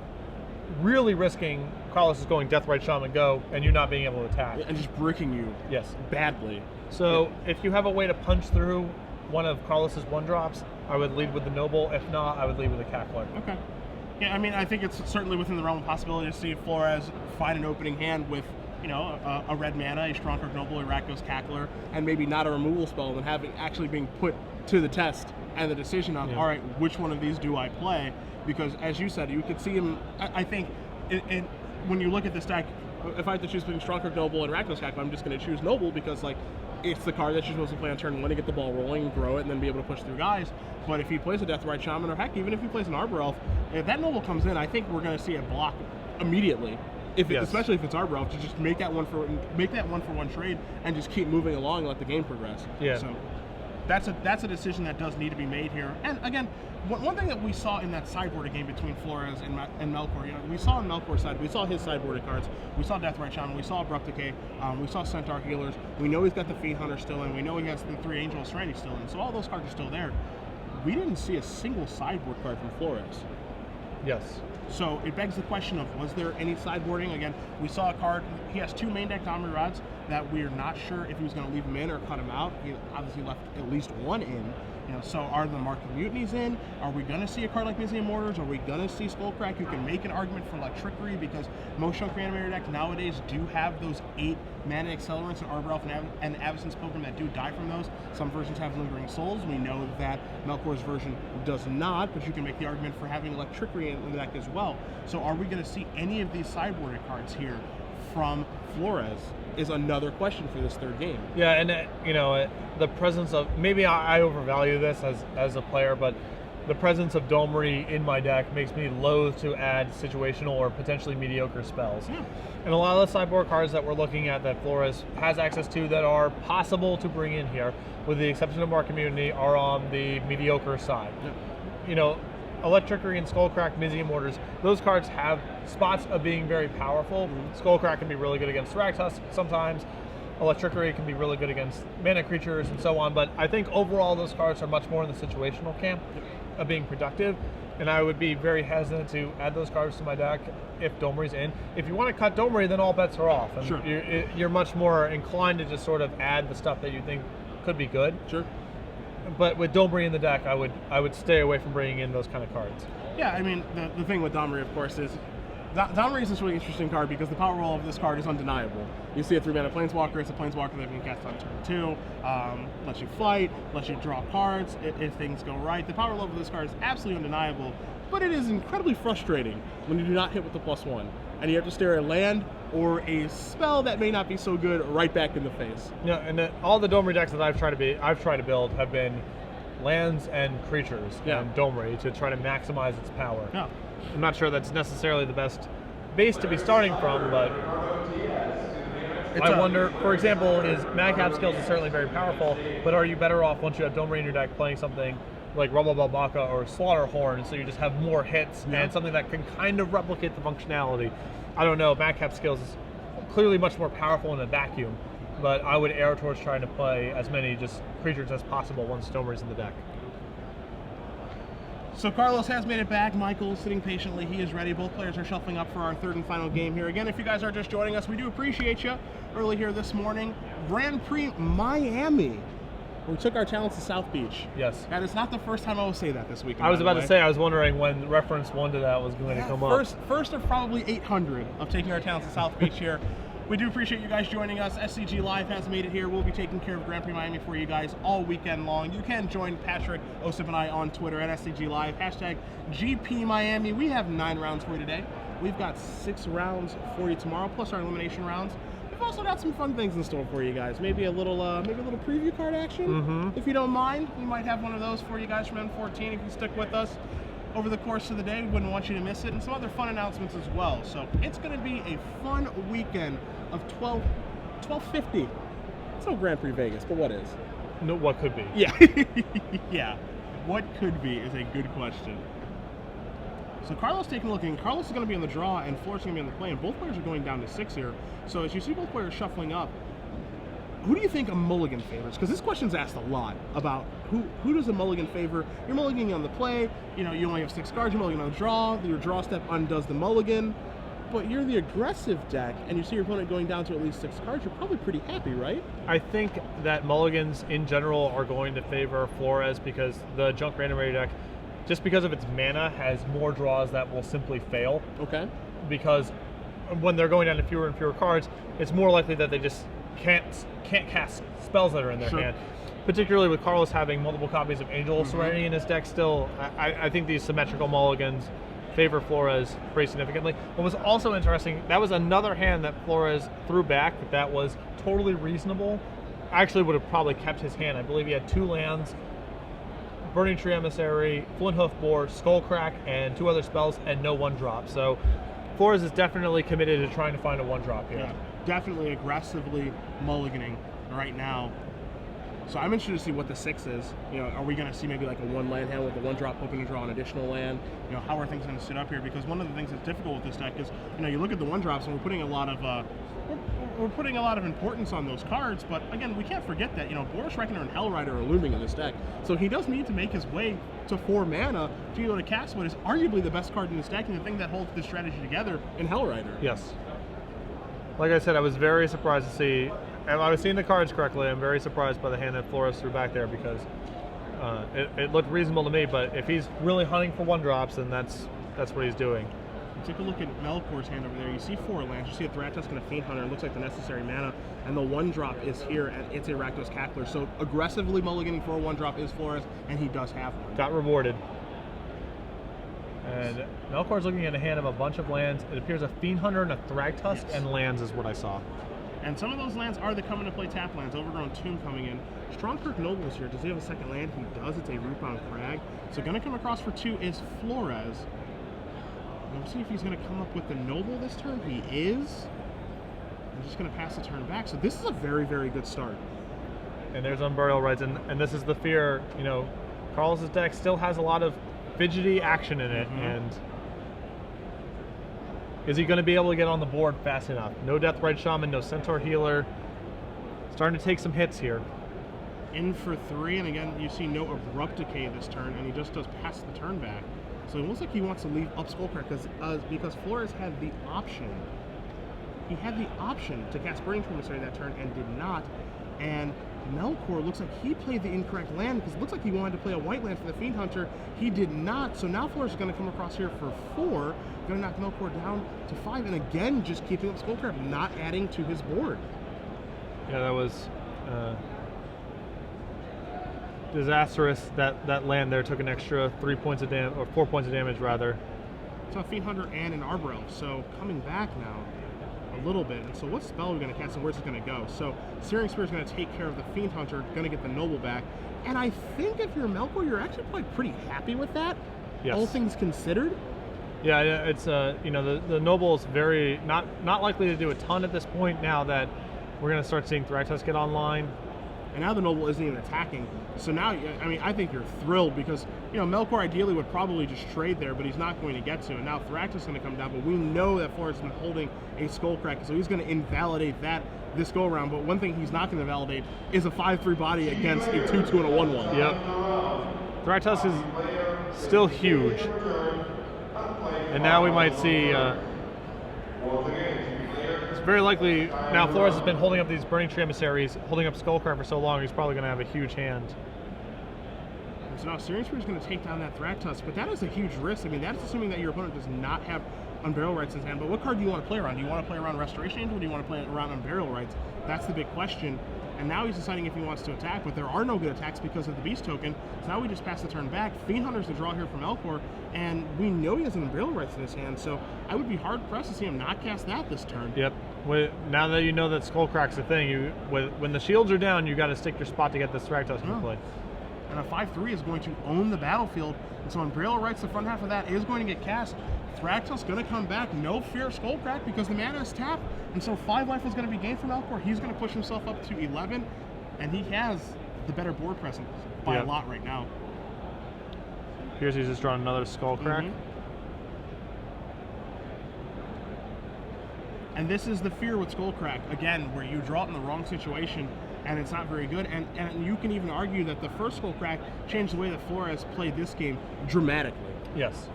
really risking Carlos is going Deathrite Shaman go and you not being able to attack. And just bricking you badly. So if you have a way to punch through one of Carlos's 1-drops, I would lead with the Noble. If not, I would lead with the Cackler. Okay. Yeah, I mean, I think it's certainly within the realm of possibility to see Flores find an opening hand with, you know, a red mana, a Stronghold Noble, a Rakdos Cackler, and maybe not a removal spell, and having actually being put to the test and the decision of, all right, which one of these do I play? Because as you said, you could see him. I think when you look at this deck, if I had to choose between Stronghold Noble and Rakdos Cackler, I'm just going to choose Noble because, like, it's the card that you're supposed to play on turn 1 to get the ball rolling, grow it, and then be able to push through guys. But if he plays a Deathrite Shaman, or heck, even if he plays an Arbor Elf, if that Noble comes in, I think we're going to see a block immediately. Especially if it's Arbor Elf, to just make that one for one trade and just keep moving along and let the game progress. Yeah. So that's a decision that does need to be made here. And again, one thing that we saw in that sideboarded game between Flores and Melchor, you know, we saw on Melchor's side, we saw his sideboarded cards, we saw Deathrite Shaman, we saw Abrupt Decay, we saw Centaur Healers, we know he's got the Fiend Hunter still in, we know he has the 3 Angel of Serenity still in, so all those cards are still there. We didn't see a single sideboard card from Flores. Yes. So it begs the question of, was there any sideboarding? Again, we saw a card, he has 2 main deck Domri Rods that we're not sure if he was going to leave them in or cut them out. He obviously left at least 1 in. You know, so are the Mark of Mutinies in? Are we going to see a card like Museum Mortars? Are we going to see Skullcrack? You can make an argument for like Trickery because most Junk Reanimator decks nowadays do have those 8 mana accelerants and Arbor Elf and Avacyn's Pilgrim that do die from those. Some versions have Lingering Souls. We know that Melchor's version does not, but you can make the argument for having like Trickery in the deck as well. So are we going to see any of these sideboarded cards here from Flores is another question for this 3rd game. Yeah, and you know, the presence of, maybe I overvalue this as a player, but the presence of Domri in my deck makes me loath to add situational or potentially mediocre spells. Yeah. And a lot of the sideboard cards that we're looking at that Flores has access to that are possible to bring in here, with the exception of Mark Community, are on the mediocre side. Yeah. You know, Electrickery and Skullcrack, Museum Mortars, those cards have spots of being very powerful. Skullcrack can be really good against Rakdos sometimes. Electrickery can be really good against mana creatures and so on, but I think overall those cards are much more in the situational camp of being productive, and I would be very hesitant to add those cards to my deck if Domri's in. If you want to cut Domri, then all bets are off. And sure. You're much more inclined to just sort of add the stuff that you think could be good. Sure. But with Domri in the deck, I would stay away from bringing in those kind of cards. Yeah, I mean, the thing with Domri, of course, is Domri is this really interesting card because the power roll of this card is undeniable. You see a 3-mana Planeswalker, it's a Planeswalker that can cast on turn 2, lets you fight, lets you draw cards if things go right. The power roll of this card is absolutely undeniable, but it is incredibly frustrating when you do not hit with the +1. And you have to stare at a land or a spell that may not be so good right back in the face. Yeah, and all the Domri decks that I've tried to build have been lands and creatures and Domri to try to maximize its power. Yeah. I'm not sure that's necessarily the best base to be starting from, but I wonder, for example, is Madcap Skills is certainly very powerful, but are you better off once you have Domri in your deck playing something like Rubble Balbaka or Slaughterhorn, so you just have more hits and something that can kind of replicate the functionality? I don't know, Madcap Skills is clearly much more powerful in a vacuum, but I would err towards trying to play as many just creatures as possible once Domri's in the deck. So Carlos has made it back. Michael sitting patiently. He is ready. Both players are shuffling up for our 3rd and final game here. Again, if you guys are just joining us, we do appreciate you. Early here this morning, Grand Prix Miami. We took our talents to South Beach. Yes. That is not the first time I will say that this weekend. I was about to say, I was wondering when reference 1 to that was going to come up. First of probably 800 of taking our talents to South Beach here. We do appreciate you guys joining us. SCG Live has made it here. We'll be taking care of Grand Prix Miami for you guys all weekend long. You can join Patrick, Osip, and I on Twitter at SCG Live, hashtag GPMIA. We have 9 rounds for you today. We've got 6 rounds for you tomorrow, plus our elimination rounds. We've also got some fun things in store for you guys. Maybe a little preview card action, if you don't mind. We might have one of those for you guys from M14 if you stick with us over the course of the day. We wouldn't want you to miss it, and some other fun announcements as well. So it's going to be a fun weekend of 1250. It's no Grand Prix Vegas, but what is? No, what could be? Yeah, yeah. What could be is a good question. So Carlos taking a look, and Carlos is going to be in the draw, and Flores is going to be in the play, and both players are going down to 6 here. So as you see both players shuffling up, who do you think a mulligan favors? Because this question's asked a lot about who does a mulligan favor. You're mulliganing on the play, you know, you only have 6 cards, you're mulliganing on the draw, your draw step undoes the mulligan, but you're the aggressive deck, and you see your opponent going down to at least 6 cards, you're probably pretty happy, right? I think that mulligans in general are going to favor Flores because the Junk Random Raider deck, just because of its mana, has more draws that will simply fail. Okay. Because when they're going down to fewer and fewer cards, it's more likely that they just can't cast spells that are in their hand. Particularly with Carlos having multiple copies of Angel Serenity in his deck still, I think these symmetrical mulligans favor Flores pretty significantly. What was also interesting, that was another hand that Flores threw back that was totally reasonable. Actually would have probably kept his hand. I believe he had 2 lands, Burning Tree Emissary, Flint Hoof Boar, Skullcrack, and 2 other spells, and no 1-drop. So Flores is definitely committed to trying to find a 1-drop here. Yeah, definitely aggressively mulliganing right now. So I'm interested to see what the 6 is. You know, are we going to see maybe like a 1-land hand with a 1-drop hoping to draw an additional land? You know, how are things going to sit up here? Because one of the things that's difficult with this deck is, you know, you look at the 1-drops and we're putting a lot of importance on those cards, but again, we can't forget that, you know, Boris Reckoner and Hellrider are looming in this deck. So he does need to make his way to 4 mana to be able to cast what is arguably the best card in this deck and the thing that holds this strategy together in Hellrider. Yes. Like I said, I was very surprised to see, and I was seeing the cards correctly, I'm very surprised by the hand that Flores threw back there because it looked reasonable to me, but if he's really hunting for 1-drops, then that's what he's doing. Take a look at Melchor's hand over there. You see 4 lands. You see a Thraktusk and a Fiend Hunter. It looks like the necessary mana. And the 1-drop is here, and it's a Rakdos Cackler. So aggressively mulliganing for a 1-drop is Flores, and he does have one. Got rewarded. And Melchor's looking at a hand of a bunch of lands. It appears a Fiend Hunter and a Thragtusk and lands is what I saw. And some of those lands are the come into play tap lands. Overgrown Tomb coming in. Strongkirk Noble is here. Does he have a second land? He does. It's a Rootbound Crag. So going to come across for 2 is Flores. We'll see if he's going to come up with the Noble this turn. He is. I'm just going to pass the turn back. So this is a very, very good start. And there's Unburial Rites, and this is the fear, you know, Carlos's deck still has a lot of fidgety action in it, and is he going to be able to get on the board fast enough? No Deathrite Shaman, no Centaur Healer. Starting to take some hits here. In for 3, and again, you see no Abrupt Decay this turn, and he just does pass the turn back. So it looks like he wants to leave up Skullcrack because Flores had the option. He had the option to cast Burning Tree Emissary that turn and did not. And Melchor looks like he played the incorrect land because it looks like he wanted to play a white land for the Fiend Hunter. He did not. So now Flores is going to come across here for 4. Going to knock Melchor down to 5. And again, just keeping up Skullcrack, not adding to his board. Yeah, that was disastrous. That land there took an extra 3 points of damage, or 4 points of damage rather. So a Fiend Hunter and an Arbor Elf. So coming back now a little bit. And so what spell are we going to cast and where's it going to go? So Searing Spear is going to take care of the Fiend Hunter, going to get the Noble back. And I think if you're Melchor, you're actually probably pretty happy with that. Yes. All things considered. Yeah, it's you know, the Noble is very not likely to do a ton at this point now that we're going to start seeing Thragtusk get online. And now the Noble isn't even attacking. So now, I mean, I think you're thrilled because, you know, Melchor ideally would probably just trade there, but he's not going to get to. And now Thragtusk is going to come down, but we know that Flores has been holding a Skullcrack, so he's going to invalidate that this go-around. But one thing he's not going to validate is a 5/3 body against a 2/2 and a 1/1. Yep. Thragtusk is still huge. And now we might see... very likely, now Flores has been holding up these Burning Tree Emissaries, holding up Skullcraft for so long, he's probably going to have a huge hand. So now Searing Spear is going to take down that Thragtusk, but that is a huge risk. I mean, that's assuming that your opponent does not have Unburial Rites in his hand. But what card do you want to play around? Do you want to play around Restoration Angel, or do you want to play around Unburial Rites? That's the big question. And now he's deciding if he wants to attack, but there are no good attacks because of the Beast token. So now we just pass the turn back. Fiend Hunter's the draw here from Melchor, and we know he has an Unburial Rites in his hand, so I would be hard-pressed to see him not cast that this turn. Yep. Now that you know that Skullcrack's a thing, when the shields are down, you got to stick your spot to get this Thragtusk into play. And a 5/3 is going to own the battlefield, and so Unburial Rites, the front half of that is going to get cast. Thragtusk's going to come back, no fear of Skullcrack because the mana is tapped, and so 5 life is going to be gained from Melchor. He's going to push himself up to 11, and he has the better board presence by a lot right now. Here's he's just drawing another Skullcrack. And this is the fear with Skullcrack, again, where you draw it in the wrong situation and it's not very good. And you can even argue that the first Skullcrack changed the way that Flores played this game dramatically. Yes.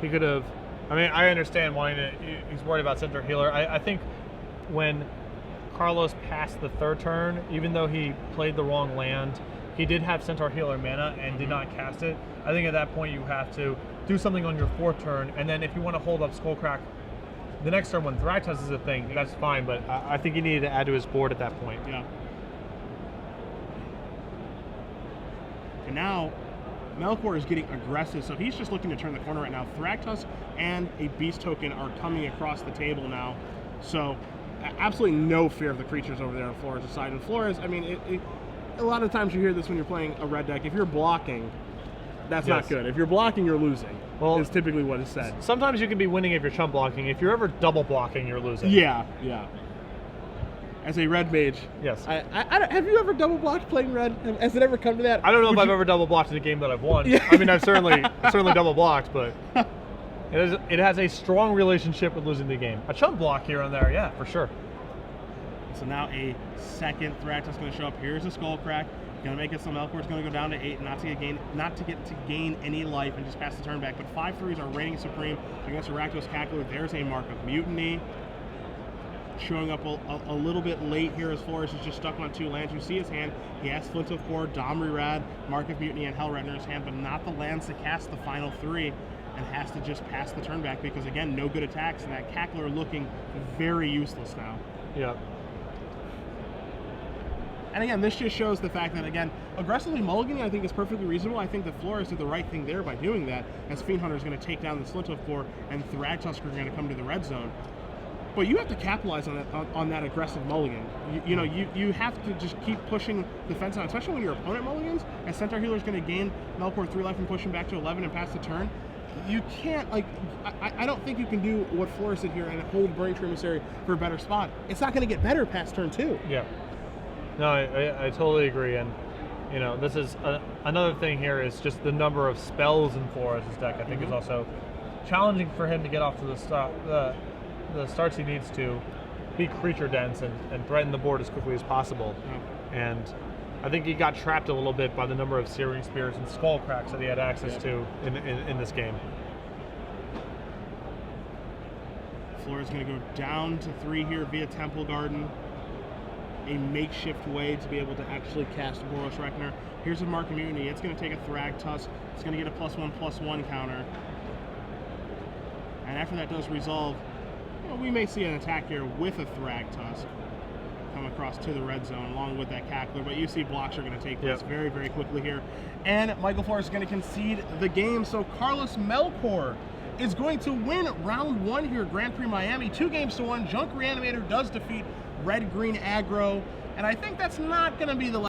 He could have, I mean, I understand wanting to, he's worried about Centaur Healer. I think when Carlos passed the third turn, even though he played the wrong land, he did have Centaur Healer mana and did not cast it. I think at that point you have to do something on your fourth turn, and then if you want to hold up Skullcrack the next turn when Thragtusk is a thing, that's fine, but I think he needed to add to his board at that point. Yeah. And now, Melchor is getting aggressive, so he's just looking to turn the corner right now. Thragtusk and a Beast token are coming across the table now, so absolutely no fear of the creatures over there on Flores' side. And Flores, I mean, a lot of times you hear this when you're playing a red deck. If you're blocking, that's not good. If you're blocking, you're losing. Well, is typically what is said. Sometimes you can be winning if you're chump blocking. If you're ever double blocking, you're losing. Yeah. As a red mage, yes. Have you ever double blocked playing red? Has it ever come to that? I don't know if I've ever double blocked in a game that I've won. Yeah. I mean, I've certainly double blocked, but it has a strong relationship with losing the game. A chump block here and there, yeah, for sure. So now a second Thragtusk going to show up. Here's a Skullcrack. Going to make it so Melchor's going to go down to 8, not to get to gain any life and just pass the turn back. But 5/3s are reigning supreme against a Rakdos Cackler. There's a Mark of Mutiny. Showing up a little bit late here as Flores is just stuck on 2 lands. You see his hand. He has Flint of Core, Domri Rad, Mark of Mutiny, and Hellrat in his hand, but not the lands to cast the final 3, and has to just pass the turn back because, again, no good attacks, and that Cackler looking very useless now. Yeah. And again, this just shows the fact that, again, aggressively mulliganing I think is perfectly reasonable. I think that Flores did the right thing there by doing that, as Fiend Hunter is going to take down the Slint of Core, and Thragtusk are going to come to the red zone. But you have to capitalize on that aggressive mulligan. You have to just keep pushing the fence out, especially when your opponent mulligans, and Centaur Healer is going to gain Melchor 3 life and push him back to 11 and pass the turn. You can't, I don't think you can do what Flores did here and hold Burning Tree Emissary for a better spot. It's not going to get better past turn 2. Yeah. No, I totally agree, and this is another thing here is just the number of spells in Flores' deck. I think is also challenging for him to get off to the starts he needs to be creature dense and threaten the board as quickly as possible. And I think he got trapped a little bit by the number of Searing Spears and Skullcracks that he had access to in this game. Flores going to go down to 3 here via Temple Garden. A makeshift way to be able to actually cast Boros Reckoner. Here's a Mark of Mutiny. It's going to take a Thragtusk. It's going to get a +1/+1 counter. And after that does resolve, we may see an attack here with a Thragtusk come across to the red zone along with that Cackler, but you see blocks are going to take place very, very quickly here. And Michael Flores is going to concede the game, so Carlos Melchor is going to win round 1 here at Grand Prix Miami, 2-1. Junk Reanimator does defeat Red-Green Aggro, and I think that's not going to be the last